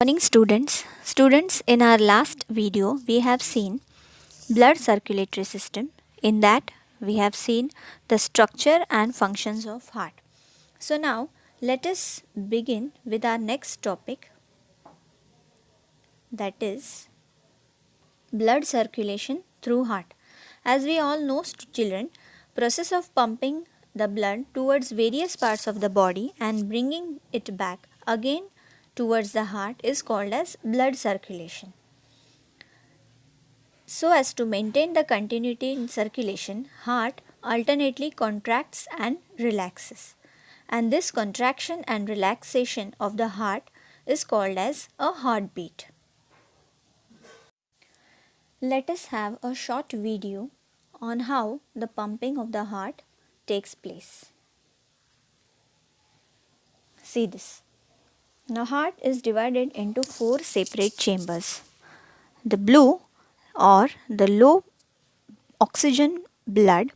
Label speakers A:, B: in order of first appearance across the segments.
A: Morning students, in our last video we have seen blood circulatory system. In that we have seen the structure and functions of heart. So now let us begin with our next topic, that is blood circulation through heart. As we all know, children, process of pumping the blood towards various parts of the body and bringing it back again towards the heart is called as blood circulation. So as to maintain the continuity in circulation, heart alternately contracts and relaxes. And this contraction and relaxation of the heart is called as a heartbeat. Let us have a short video on how the pumping of the heart takes place. See this. The heart is divided into 4 separate chambers. The blue or the low oxygen blood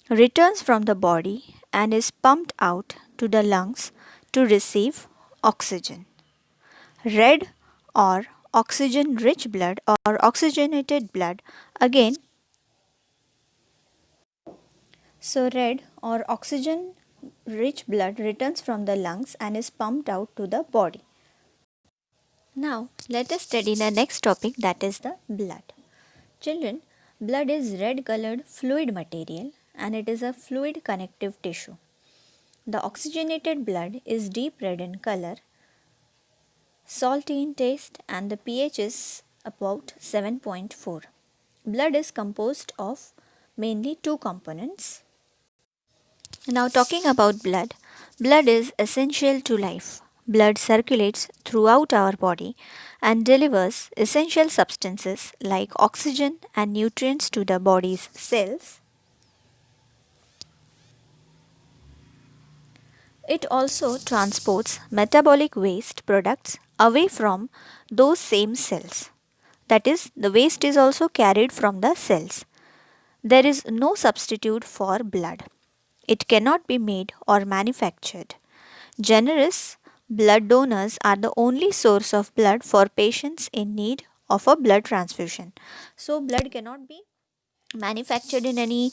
A: returns from the body and is pumped out to the lungs to receive oxygen. Red or oxygen rich blood or oxygenated blood again. So red or oxygen rich blood returns from the lungs and is pumped out to the body. Now let us study the next topic, that is the blood. Children, blood is red colored fluid material and it is a fluid connective tissue. The oxygenated blood is deep red in color, salty in taste, and the pH is about 7.4. Blood is composed of mainly 2 components. Now talking about blood, blood is essential to life. Blood circulates throughout our body and delivers essential substances like oxygen and nutrients to the body's cells. It also transports metabolic waste products away from those same cells. That is, the waste is also carried from the cells. There is no substitute for blood. It cannot be made or manufactured. Generous blood donors are the only source of blood for patients in need of a blood transfusion. So, blood cannot be manufactured in any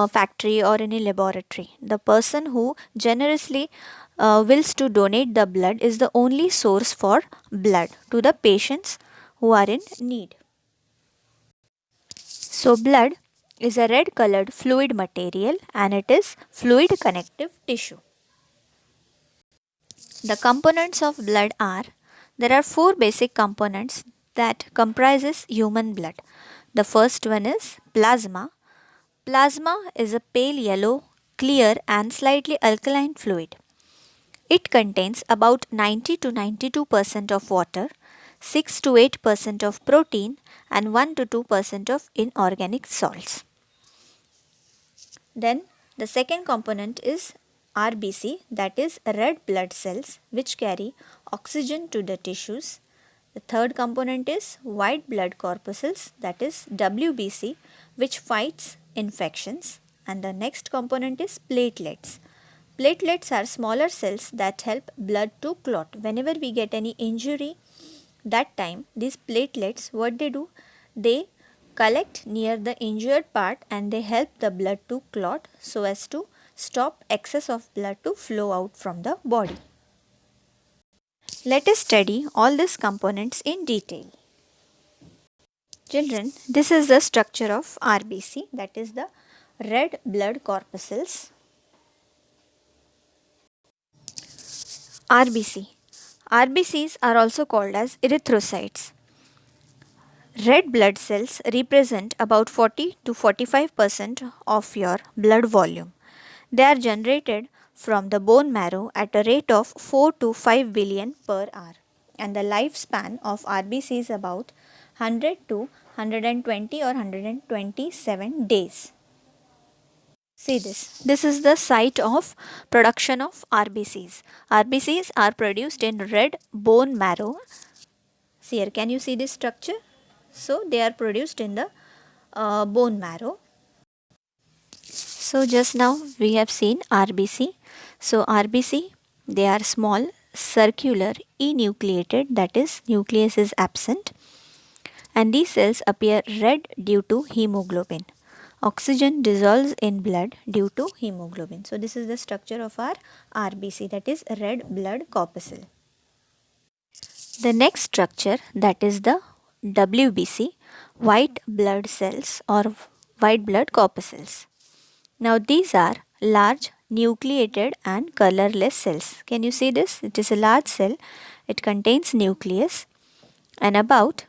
A: factory or any laboratory. The person who generously wills to donate the blood is the only source for blood to the patients who are in need. So, blood is a red colored fluid material and it is fluid connective tissue. The components of blood are, there are 4 basic components that comprises human blood. The first one is plasma. Plasma is a pale yellow, clear and slightly alkaline fluid. It contains about 90 to 92% of water, 6 to 8% of protein and 1 to 2% of inorganic salts. Then the second component is RBC, that is red blood cells, which carry oxygen to the tissues. The third component is white blood corpuscles, that is WBC, which fights infections. And the next component is platelets. Platelets are smaller cells that help blood to clot. Whenever we get any injury, that time these platelets, what they do, they collect near the injured part and they help the blood to clot so as to stop excess of blood to flow out from the body. Let us study all these components in detail. Children, this is the structure of RBC, that is the red blood corpuscles. RBC. RBCs are also called as erythrocytes. Red blood cells represent about 40 to 45% of your blood volume. They are generated from the bone marrow at a rate of 4 to 5 billion per hour. And the lifespan of RBC is about 100 to 120 or 127 days. See this. This is the site of production of RBCs. RBCs are produced in red bone marrow. See here, can you see this structure? So they are produced in the bone marrow. So just now we have seen RBC. So RBC, they are small circular enucleated, that is, nucleus is absent, and these cells appear red due to hemoglobin. Oxygen dissolves in blood due to hemoglobin. So this is the structure of our RBC, that is red blood corpuscle. The next structure, that is the WBC, white blood cells or white blood corpuscles. Now these are large nucleated and colorless cells. Can you see this? It is a large cell. It contains nucleus, and about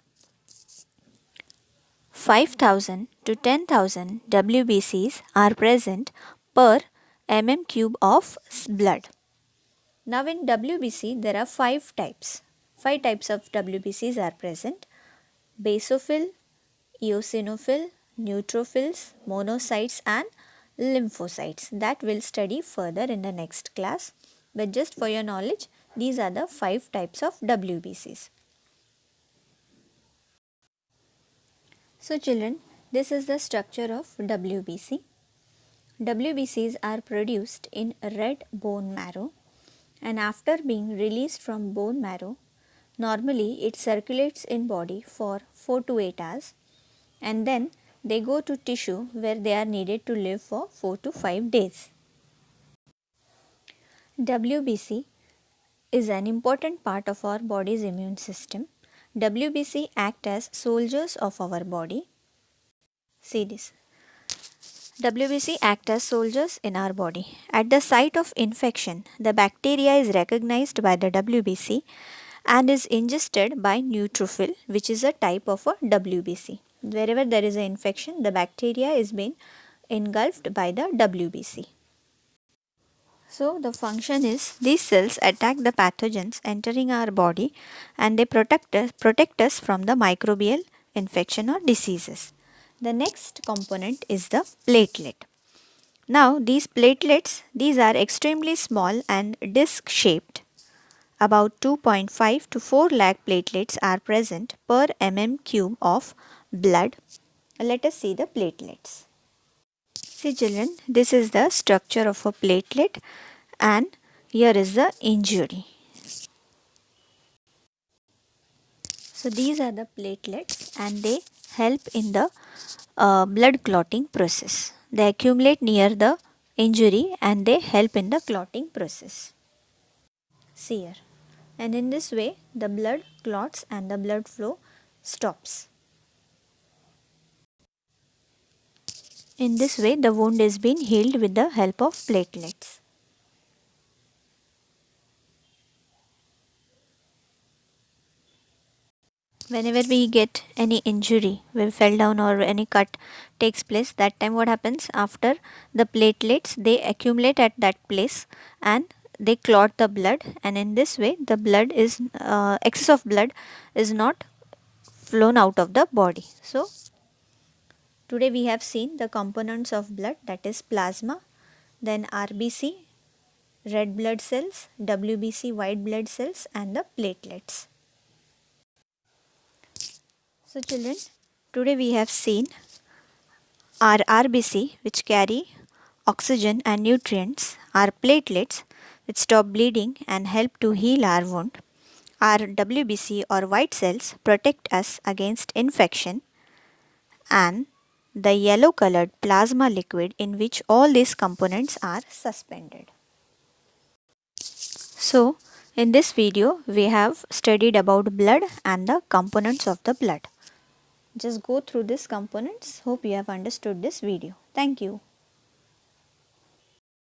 A: 5,000 to 10,000 WBCs are present per cube of blood. Now in WBC there are 5 types. 5 types of WBCs are present: basophil, eosinophil, neutrophils, monocytes and lymphocytes. That we'll study further in the next class. But just for your knowledge, these are the 5 types of WBCs. So children, this is the structure of WBC. WBCs are produced in red bone marrow, and after being released from bone marrow, normally it circulates in body for 4 to 8 hours, and then they go to tissue where they are needed to live for 4 to 5 days. WBC is an important part of our body's immune system. WBC act as soldiers of our body. See this. WBC act as soldiers in our body. At the site of infection, the bacteria is recognized by the WBC and is ingested by neutrophil, which is a type of a WBC. Wherever there is an infection, the bacteria is being engulfed by the WBC. So the function is, these cells attack the pathogens entering our body and they protect us from the microbial infection or diseases. The next component is the platelet. Now these platelets, these are extremely small and disc shaped. About 2.5 to 4 lakh platelets are present per cube of blood. Let us see the platelets. See children, this is the structure of a platelet and here is the injury. So these are the platelets and they help in the blood clotting process. They accumulate near the injury and they help in the clotting process. See here. And in this way the blood clots and the blood flow stops. In this way the wound is being healed with the help of platelets. Whenever we get any injury, we fell down or any cut takes place, that time what happens? After the platelets, they accumulate at that place and they clot the blood, and in this way the blood is excess of blood is not flown out of the body. So today we have seen the components of blood, that is plasma, then RBC, red blood cells, WBC, white blood cells and the platelets. So children, today we have seen our RBC, which carry oxygen and nutrients, our platelets which stop bleeding and help to heal our wound, our WBC or white cells protect us against infection, and the yellow colored plasma liquid in which all these components are suspended. So in this video we have studied about blood and the components of the blood. Just go through these components. Hope you have understood this video. Thank you.